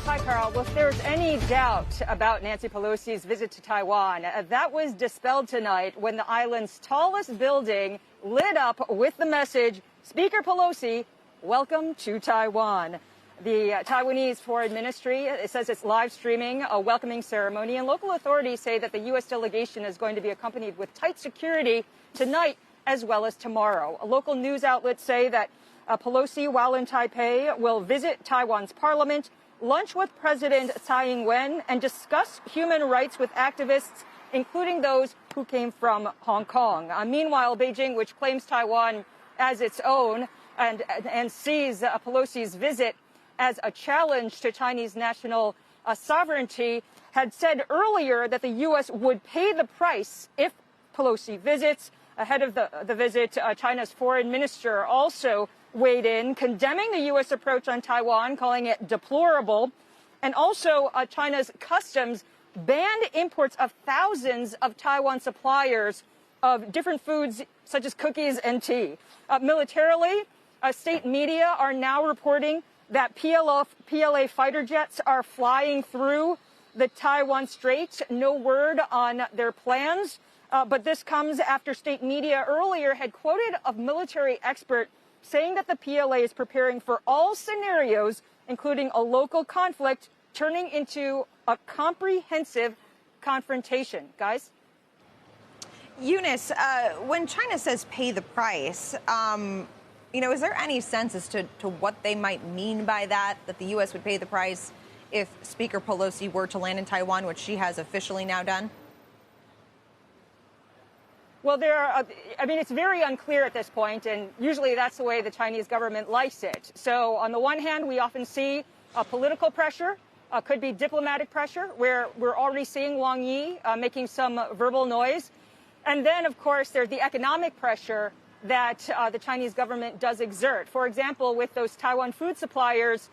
Hi, Carl. Well, if there's any doubt about Nancy Pelosi's visit to Taiwan, that was dispelled tonight when the island's tallest building lit up with the message, Speaker Pelosi, welcome to Taiwan. The Taiwanese Foreign Ministry says it's live streaming a welcoming ceremony, and local authorities say that the U.S. delegation is going to be accompanied with tight security tonight as well as tomorrow. Local news outlets say that Pelosi, while in Taipei, will visit Taiwan's parliament, lunch with President Tsai Ing-wen, and discuss human rights with activists, including those who came from Hong Kong. Meanwhile, Beijing, which claims Taiwan as its own and sees Pelosi's visit as a challenge to Chinese national sovereignty, had said earlier that the U.S. would pay the price if Pelosi visits. Ahead of the visit, China's foreign minister also weighed in, condemning the U.S. approach on Taiwan, calling it deplorable. And also, China's customs banned imports of thousands of Taiwan suppliers of different foods, such as cookies and tea. Militarily, state media are now reporting that PLA fighter jets are flying through the Taiwan Strait. No word on their plans. But this comes after state media earlier had quoted a military expert saying that the PLA is preparing for all scenarios, including a local conflict, turning into a comprehensive confrontation. Guys? Eunice, when China says pay the price, is there any sense as to what they might mean by that the U.S. would pay the price if Speaker Pelosi were to land in Taiwan, which she has officially now done? Well, it's very unclear at this point, and usually that's the way the Chinese government likes it. So on the one hand, we often see political pressure, could be diplomatic pressure, where we're already seeing Wang Yi making some verbal noise. And then, of course, there's the economic pressure that the Chinese government does exert. For example, with those Taiwan food suppliers,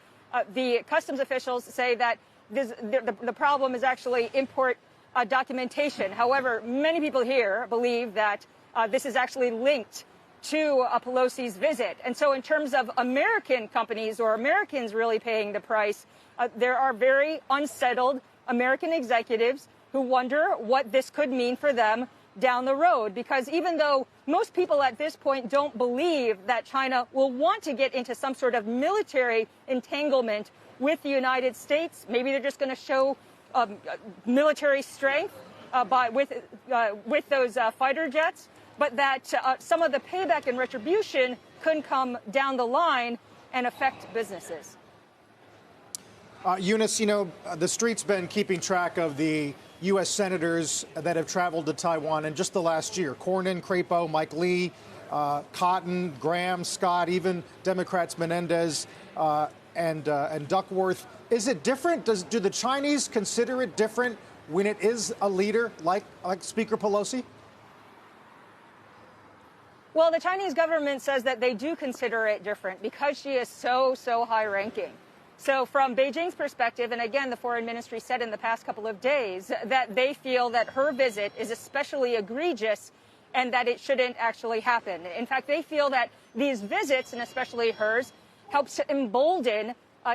the customs officials say that the problem is actually import documentation. However, many people here believe that this is actually linked to Pelosi's visit. And so in terms of American companies or Americans really paying the price, there are very unsettled American executives who wonder what this could mean for them down the road. Because even though most people at this point don't believe that China will want to get into some sort of military entanglement with the United States, maybe they're just going to show military strength with those fighter jets, but that some of the payback and retribution could come down the line and affect businesses. Eunice, the street's been keeping track of the U.S. senators that have traveled to Taiwan in just the last year. Cornyn, Crapo, Mike Lee, Cotton, Graham, Scott, even Democrats Menendez and Duckworth. Is it different? Do the Chinese consider it different when it is a leader like Speaker Pelosi? Well, the Chinese government says that they do consider it different because she is so high-ranking. So from Beijing's perspective, and again, the foreign ministry said in the past couple of days that they feel that her visit is especially egregious and that it shouldn't actually happen. In fact, they feel that these visits, and especially hers, helps to embolden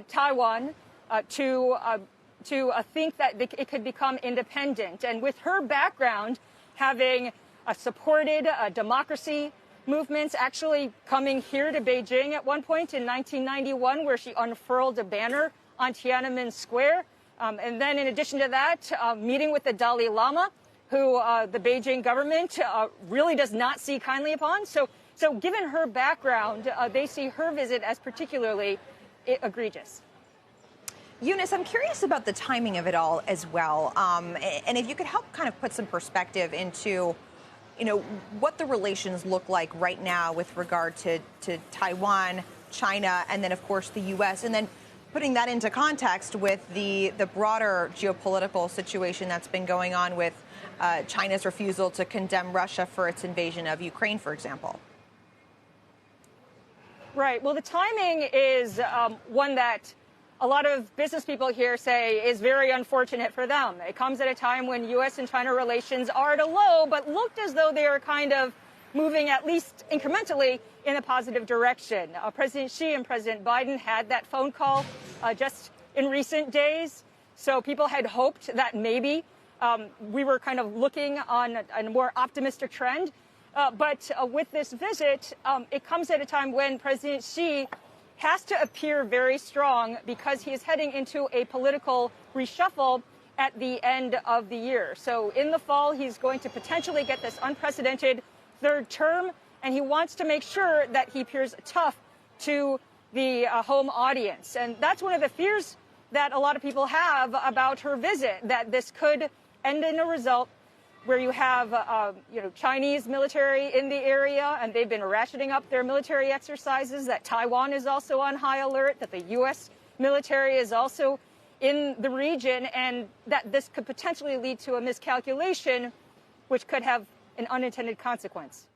Taiwan to think that it could become independent. And with her background, having supported democracy movements, actually coming here to Beijing at one point in 1991, where she unfurled a banner on Tiananmen Square. And then in addition to that, meeting with the Dalai Lama, who the Beijing government really does not see kindly upon. So given her background, they see her visit as particularly egregious. Eunice, I'm curious about the timing of it all as well. And if you could help kind of put some perspective into, what the relations look like right now with regard to Taiwan, China, and then, of course, the U.S., and then putting that into context with the broader geopolitical situation that's been going on with China's refusal to condemn Russia for its invasion of Ukraine, for example. Right. Well, the timing is one that a lot of business people here say is very unfortunate for them. It comes at a time when U.S. and China relations are at a low, but looked as though they are kind of moving at least incrementally in a positive direction. President Xi and President Biden had that phone call just in recent days. So people had hoped that maybe we were kind of looking on a more optimistic trend. But with this visit, it comes at a time when President Xi has to appear very strong because he is heading into a political reshuffle at the end of the year. So in the fall, he's going to potentially get this unprecedented third term, and he wants to make sure that he appears tough to the home audience. And that's one of the fears that a lot of people have about her visit, that this could end in a result where you have Chinese military in the area, and they've been ratcheting up their military exercises, that Taiwan is also on high alert, that the U.S. military is also in the region, and that this could potentially lead to a miscalculation, which could have an unintended consequence.